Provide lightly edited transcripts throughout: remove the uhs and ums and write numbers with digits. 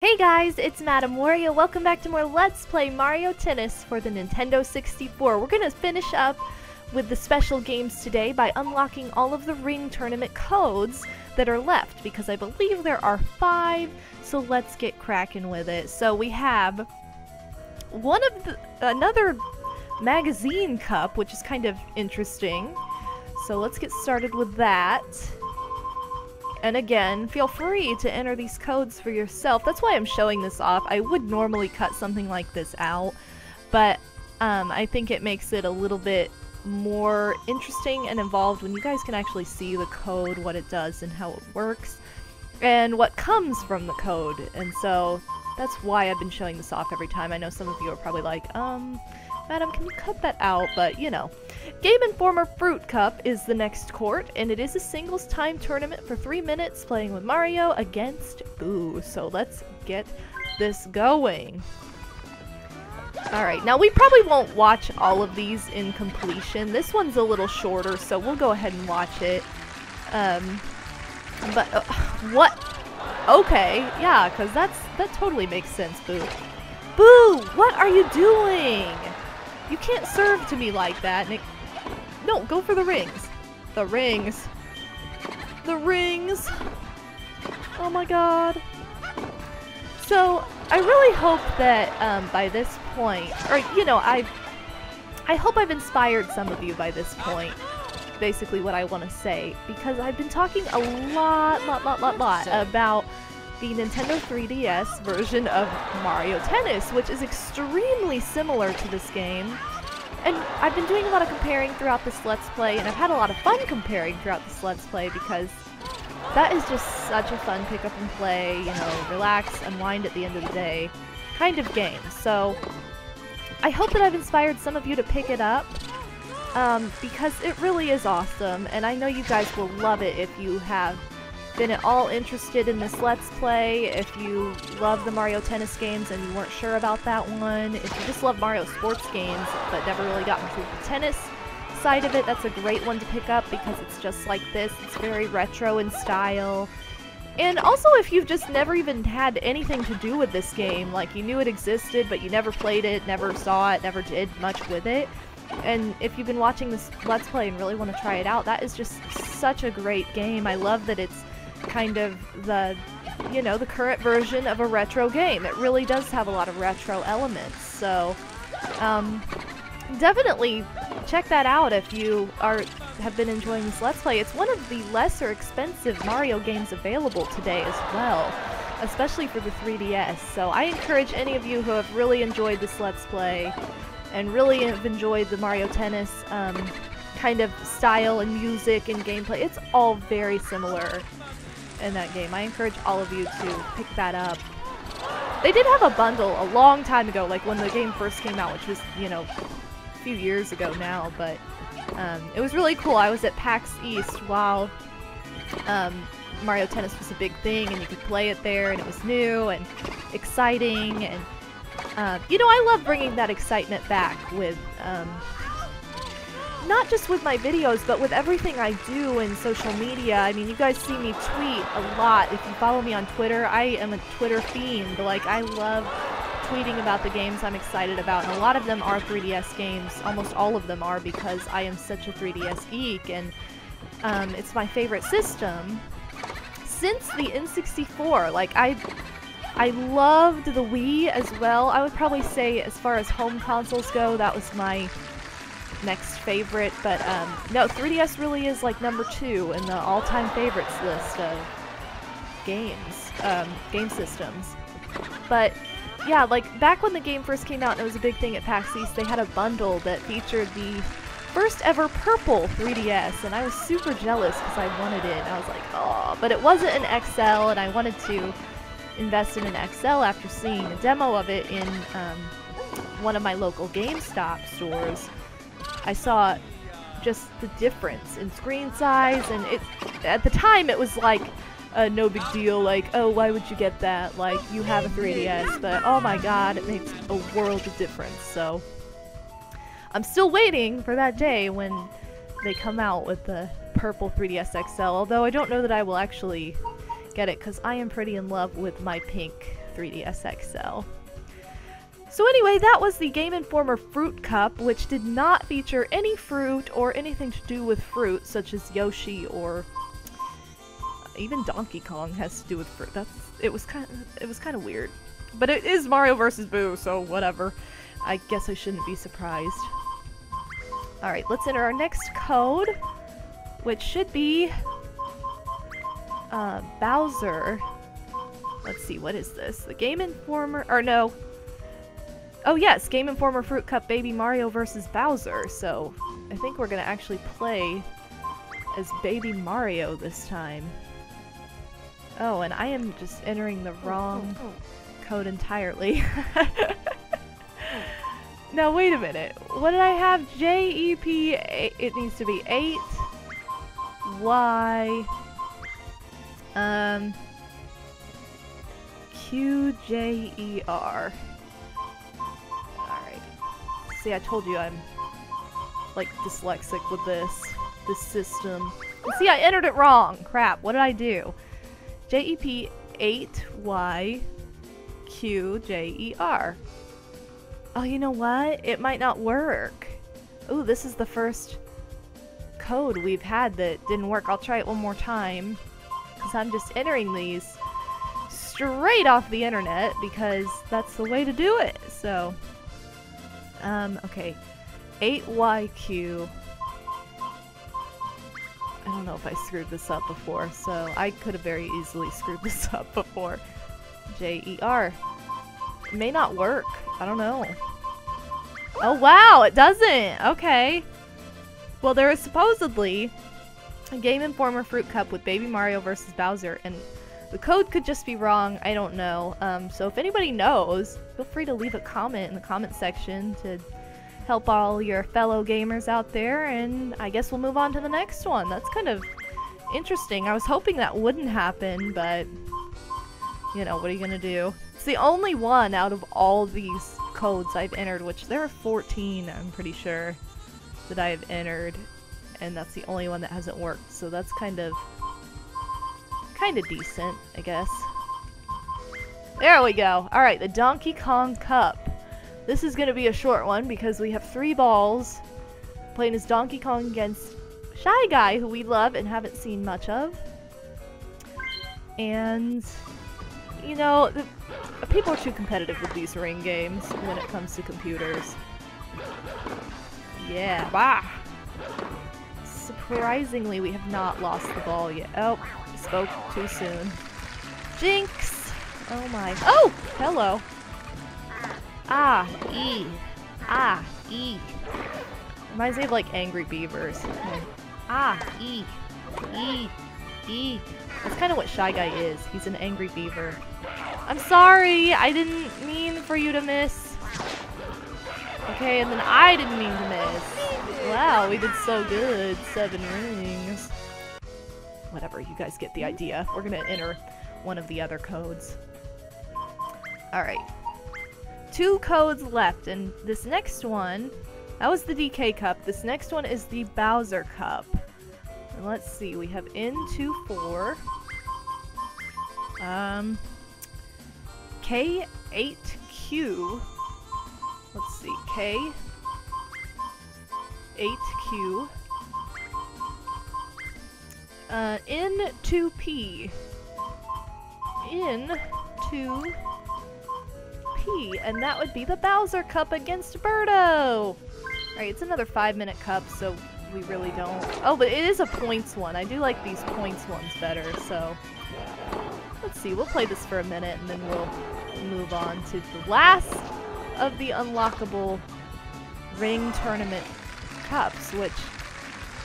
Hey guys, it's MadameWario. Welcome back to more Let's Play Mario Tennis for the Nintendo 64. We're gonna finish up with the special games today by unlocking all of the ring tournament codes that are left, because I believe there are 5, so let's get cracking with it. So we have another magazine cup, which is kind of interesting. So let's get started with that. And again, feel free to enter these codes for yourself. That's why I'm showing this off. I would normally cut something like this out, but I think it makes it a little bit more interesting and involved when you guys can actually see the code, what it does and how it works, and what comes from the code. And so that's why I've been showing this off every time. I know some of you are probably like, Madam, can you cut that out? But, you know. Game Informer Fruit Cup is the next court, and it is a singles time tournament for 3 minutes playing with Mario against Boo. So let's get this going. Alright, now we probably won't watch all of these in completion. This one's a little shorter, so we'll go ahead and watch it. What? Okay, yeah, because that totally makes sense, Boo. Boo! What are you doing? You can't serve to me like that, Nick. No, go for the rings. The rings. The rings. Oh my god. So, I really hope that by this point, or, you know, I hope I've inspired some of you by this point. Basically what I want to say, because I've been talking a lot about the Nintendo 3DS version of Mario Tennis, which is extremely similar to this game. And I've been doing a lot of comparing throughout this Let's Play, and I've had a lot of fun comparing throughout this Let's Play, because that is just such a fun pick up and play, you know, relax, unwind at the end of the day kind of game. So I hope that I've inspired some of you to pick it up, because it really is awesome, and I know you guys will love it if you have been at all interested in this Let's Play, if you love the Mario Tennis games and you weren't sure about that one, if you just love Mario sports games but never really got into the tennis side of it, that's a great one to pick up because it's just like this. It's very retro in style. And also if you've just never even had anything to do with this game, like you knew it existed but you never played it, never saw it, never did much with it, and if you've been watching this Let's Play and really want to try it out, that is just such a great game. I love that it's kind of the, you know, the current version of a retro game. It really does have a lot of retro elements, so definitely check that out if you have been enjoying this Let's Play. It's one of the lesser expensive Mario games available today as well, especially for the 3DS, so I encourage any of you who have really enjoyed this Let's Play and really have enjoyed the Mario Tennis kind of style and music and gameplay. It's all very similar in that game. I encourage all of you to pick that up. They did have a bundle a long time ago, like when the game first came out, which was, you know, a few years ago now, but it was really cool. I was at PAX East while Mario Tennis was a big thing, and you could play it there, and it was new and exciting, and you know, I love bringing that excitement back with not just with my videos, but with everything I do in social media. I mean, you guys see me tweet a lot. If you follow me on Twitter, I am a Twitter fiend. Like, I love tweeting about the games I'm excited about, and a lot of them are 3DS games. Almost all of them are, because I am such a 3DS geek, and it's my favorite system since the N64. Like, I loved the Wii as well. I would probably say, as far as home consoles go, that was my next favorite, but no, 3DS really is like number 2 in the all-time favorites list of games, game systems. But yeah, like back when the game first came out and it was a big thing at PAX East, they had a bundle that featured the first ever purple 3DS, and I was super jealous because I wanted it. I was like, oh, but it wasn't an XL, and I wanted to invest in an XL after seeing a demo of it in one of my local GameStop stores. I saw just the difference in screen size, and at the time it was like no big deal, like, oh, why would you get that, like, you have a 3DS, but oh my god, it makes a world of difference. So I'm still waiting for that day when they come out with the purple 3DS XL, although I don't know that I will actually get it, because I am pretty in love with my pink 3DS XL. So anyway, that was the Game Informer Fruit Cup, which did not feature any fruit or anything to do with fruit, such as Yoshi or even Donkey Kong has to do with fruit. It was kind of weird. But it is Mario vs. Boo, so whatever. I guess I shouldn't be surprised. Alright, let's enter our next code, which should be Bowser. Let's see, what is this? The Game Informer, or no. Oh yes, Game Informer Fruit Cup Baby Mario vs. Bowser. So I think we're gonna actually play as Baby Mario this time. Oh, and I am just entering the wrong code entirely. Now wait a minute. What did I have? JEP, it needs to be 8 Y QJER. Alright. See, I told you I'm like dyslexic with this system. And see, I entered it wrong. Crap, what did I do? JEP 8Y QJER. Oh, you know what? It might not work. Ooh, this is the first code we've had that didn't work. I'll try it one more time, because I'm just entering these straight off the internet, because that's the way to do it. So, okay. 8YQ. I don't know if I screwed this up before, so I could have very easily screwed this up before. JER. It may not work. I don't know. Oh wow, it doesn't! Okay. Well, there is supposedly a Game Informer Fruit Cup with Baby Mario vs. Bowser, and the code could just be wrong. I don't know. So if anybody knows, feel free to leave a comment in the comment section to help all your fellow gamers out there, and I guess we'll move on to the next one. That's kind of interesting. I was hoping that wouldn't happen, but you know, what are you gonna do? It's the only one out of all these codes I've entered, which there are 14, I'm pretty sure, that I have entered, and that's the only one that hasn't worked, so that's kind of decent, I guess. There we go. Alright, the Donkey Kong Cup. This is gonna be a short one because we have 3 balls playing as Donkey Kong against Shy Guy, who we love and haven't seen much of. And you know, people are too competitive with these ring games when it comes to computers. Yeah, bah! Surprisingly, we have not lost the ball yet. Oh, spoke too soon. Jinx! Oh my. Oh! Hello. Ah, E. Ah, E. Reminds me of like Angry Beavers. Ah, E. E. E. That's kind of what Shy Guy is. He's an angry beaver. I'm sorry! I didn't mean for you to miss. Okay, and then I didn't mean to miss. Wow, we did so good. 7 rings. Whatever, you guys get the idea. We're gonna enter one of the other codes. Alright. 2 codes left, and this next one, that was the DK Cup. This next one is the Bowser Cup. And let's see, we have N24. K8Q. Let's see, K8Q. N2P. N2P. And that would be the Bowser Cup against Birdo! Alright, it's another 5-minute cup, so we really don't. Oh, but it is a points one. I do like these points ones better, so let's see. We'll play this for a minute, and then we'll move on to the last of the unlockable ring tournament cups, which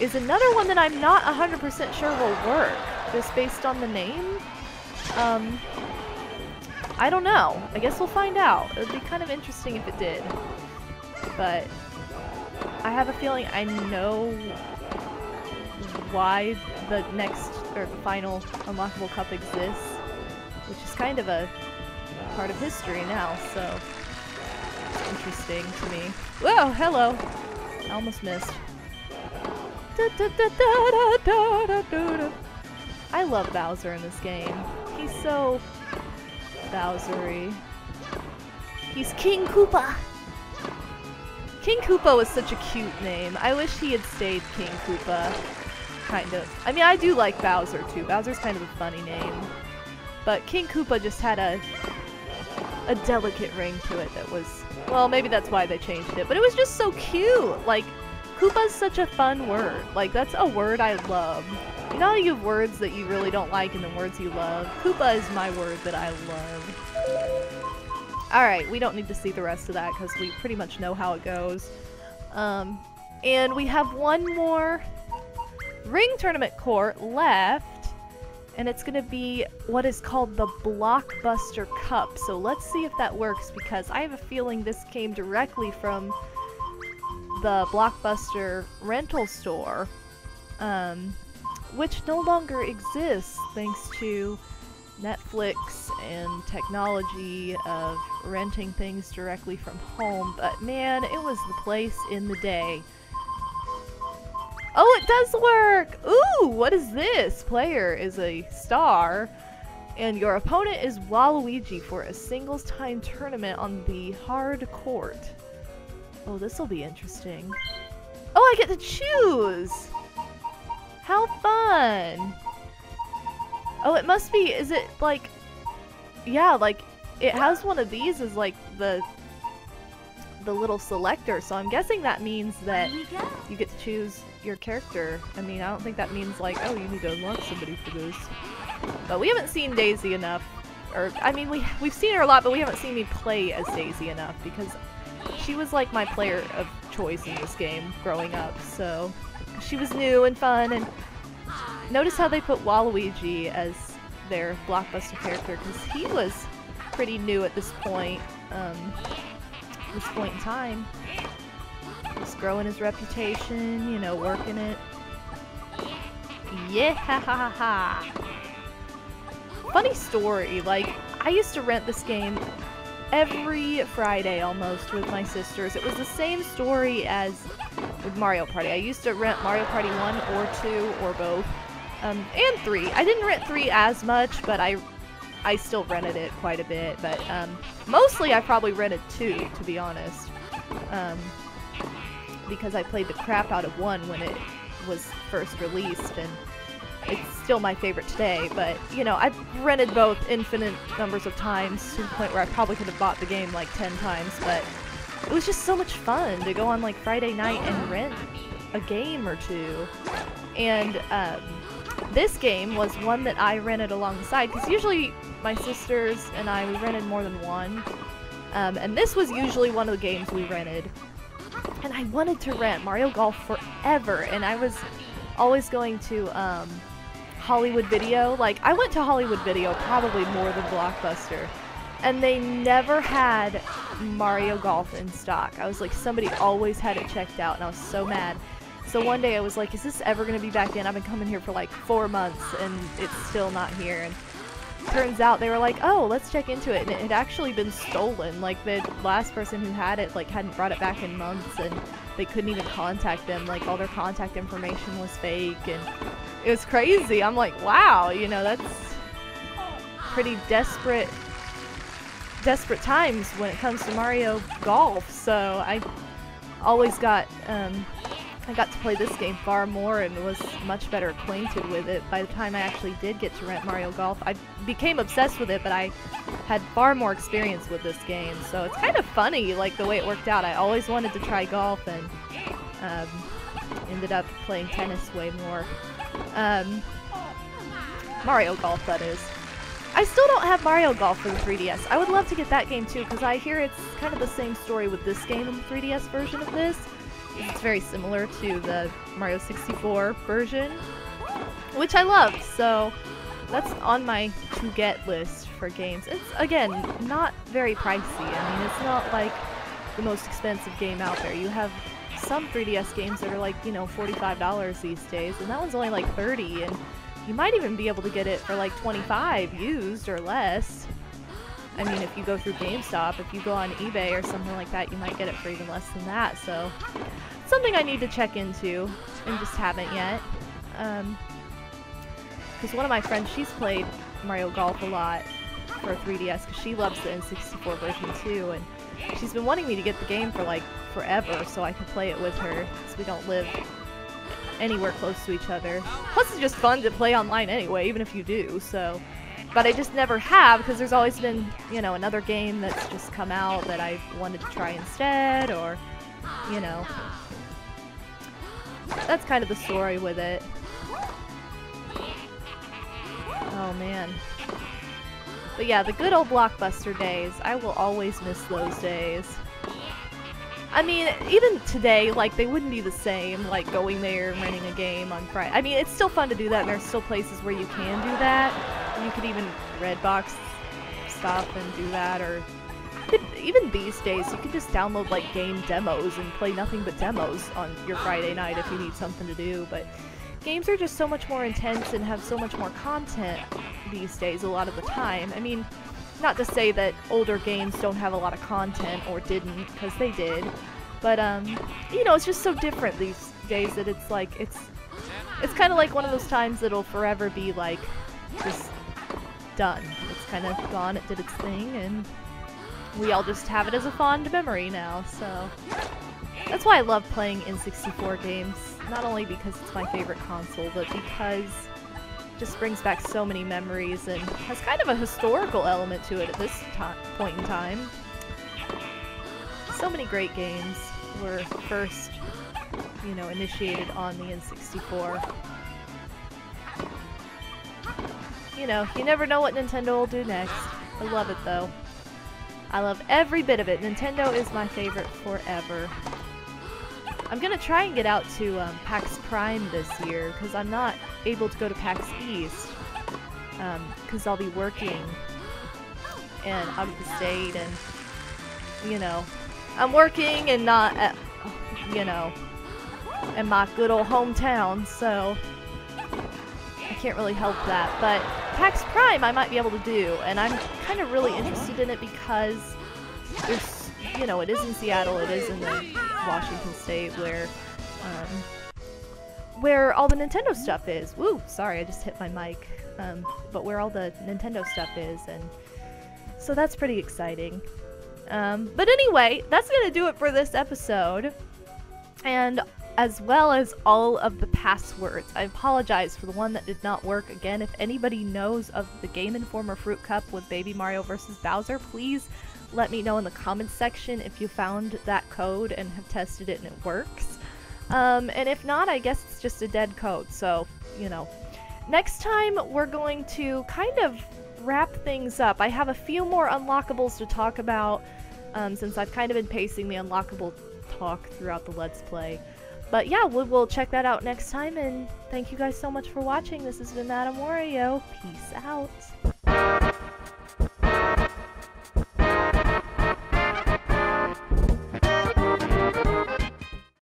is another one that I'm not 100% sure will work, just based on the name. I don't know. I guess we'll find out. It would be kind of interesting if it did. But I have a feeling I know why the next, or the final unlockable cup exists, which is kind of a part of history now, so it's interesting to me. Whoa, hello! I almost missed. I love Bowser in this game. He's so Bowsery. He's King Koopa! King Koopa was such a cute name. I wish he had stayed King Koopa. Kind of. I mean, I do like Bowser too. Bowser's kind of a funny name. But King Koopa just had a delicate ring to it that was... Well, maybe that's why they changed it. But it was just so cute! Like, Koopa's such a fun word. Like, that's a word I love. You know how you have words that you really don't like and then words you love? Koopa is my word that I love. Alright, we don't need to see the rest of that because we pretty much know how it goes. And we have one more ring tournament court left. And it's going to be what is called the Blockbuster Cup. So let's see if that works because I have a feeling this came directly from the Blockbuster rental store. Which no longer exists thanks to Netflix and technology of renting things directly from home. But man, it was the place in the day. Oh, it does work! Ooh, what is this? Player is a star, and your opponent is Waluigi for a singles time tournament on the hard court. Oh, this will be interesting. Oh, I get to choose! How fun! Oh, it must be, is it like, yeah, like, it has one of these as like the little selector, so I'm guessing that means that you get to choose your character. I mean, I don't think that means like, oh, you need to unlock somebody for this. But we haven't seen Daisy enough, or, I mean, we've seen her a lot, but we haven't seen me play as Daisy enough, because she was like my player of choice in this game growing up, so she was new and fun, and notice how they put Waluigi as their Blockbuster character, because he was pretty new at this point in time. Just growing his reputation, you know, working it. Yeah, ha ha ha. Funny story, like, I used to rent this game every Friday almost with my sisters. It was the same story as with Mario Party. I used to rent Mario Party 1 or 2 or both. And 3. I didn't rent 3 as much, but I still rented it quite a bit. But mostly I probably rented 2, to be honest. Because I played the crap out of 1 when it was first released, and it's still my favorite today. But, you know, I've rented both infinite numbers of times to the point where I probably could have bought the game like 10 times, but it was just so much fun to go on like Friday night and rent a game or 2. And this game was one that I rented alongside, because usually my sisters and I, we rented more than one. And this was usually one of the games we rented. And I wanted to rent Mario Golf forever, and I was always going to Hollywood Video. Like, I went to Hollywood Video probably more than Blockbuster, and they never had Mario Golf in stock. I was like, somebody always had it checked out, and I was so mad. So one day I was like, is this ever going to be back in? I've been coming here for like 4 months, and it's still not here. And turns out they were like, oh, let's check into it, and it had actually been stolen. Like, the last person who had it, like, hadn't brought it back in months, and they couldn't even contact them. Like, all their contact information was fake, and it was crazy. I'm like, wow, you know, that's pretty desperate times when it comes to Mario Golf. So I always got I got to play this game far more and was much better acquainted with it. By the time I actually did get to rent Mario Golf, I became obsessed with it, but I had far more experience with this game. So it's kind of funny, like, the way it worked out. I always wanted to try golf, and ended up playing tennis way more. Mario Golf, that is. I still don't have Mario Golf for the 3DS. I would love to get that game too, because I hear it's kind of the same story with this game and the 3DS version of this. It's very similar to the Mario 64 version, which I love, so that's on my to-get list for games. It's, again, not very pricey. I mean, it's not like the most expensive game out there. You have some 3DS games that are like, you know, $45 these days, and that one's only like $30, and you might even be able to get it for like $25 used or less. I mean, if you go through GameStop, if you go on eBay or something like that, you might get it for even less than that. So, something I need to check into and just haven't yet. Because one of my friends, she's played Mario Golf a lot for 3DS because she loves the N64 version too, and she's been wanting me to get the game for like forever so I can play it with her because we don't live anywhere close to each other. Plus it's just fun to play online anyway, even if you do, so. But I just never have because there's always been, you know, another game that's just come out that I wanted to try instead, or, you know. That's kind of the story with it. Oh man. But yeah, the good old Blockbuster days. I will always miss those days. I mean, even today, like, they wouldn't be the same, like, going there and renting a game on Friday. I mean, it's still fun to do that, and there's still places where you can do that. You could even Redbox stuff and do that, or even these days, you could just download, like, game demos and play nothing but demos on your Friday night if you need something to do, but games are just so much more intense and have so much more content these days a lot of the time. I mean, not to say that older games don't have a lot of content, or didn't, because they did, but, you know, it's just so different these days that it's like, it's kind of like one of those times that'll forever be, like, just done. It's kind of gone, it did its thing, and we all just have it as a fond memory now, so. That's why I love playing N64 games, not only because it's my favorite console, but because just brings back so many memories and has kind of a historical element to it at this point in time. So many great games were first, you know, initiated on the N64. You know, you never know what Nintendo will do next. I love it though. I love every bit of it. Nintendo is my favorite forever. I'm gonna try and get out to PAX Prime this year because I'm not able to go to PAX East because I'll be working and out of the state, and you know, I'm working and not at, you know, in my good old hometown, so I can't really help that. But PAX Prime I might be able to do, and I'm kind of really interested in it because there's, you know, it is in Seattle, it is in the Washington State where all the Nintendo stuff is. Woo! Sorry, I just hit my mic. But where all the Nintendo stuff is, and so that's pretty exciting. But anyway, that's gonna do it for this episode, and as well as all of the passwords. I apologize for the one that did not work. Again, if anybody knows of the Game Informer Fruit Cup with Baby Mario vs. Bowser, please let me know in the comments section if you found that code and have tested it and it works. And if not, I guess it's just a dead code, so, you know. Next time, we're going to kind of wrap things up. I have a few more unlockables to talk about, since I've kind of been pacing the unlockable talk throughout the Let's Play. But yeah, we'll check that out next time, and thank you guys so much for watching. This has been MadameWario. Peace out.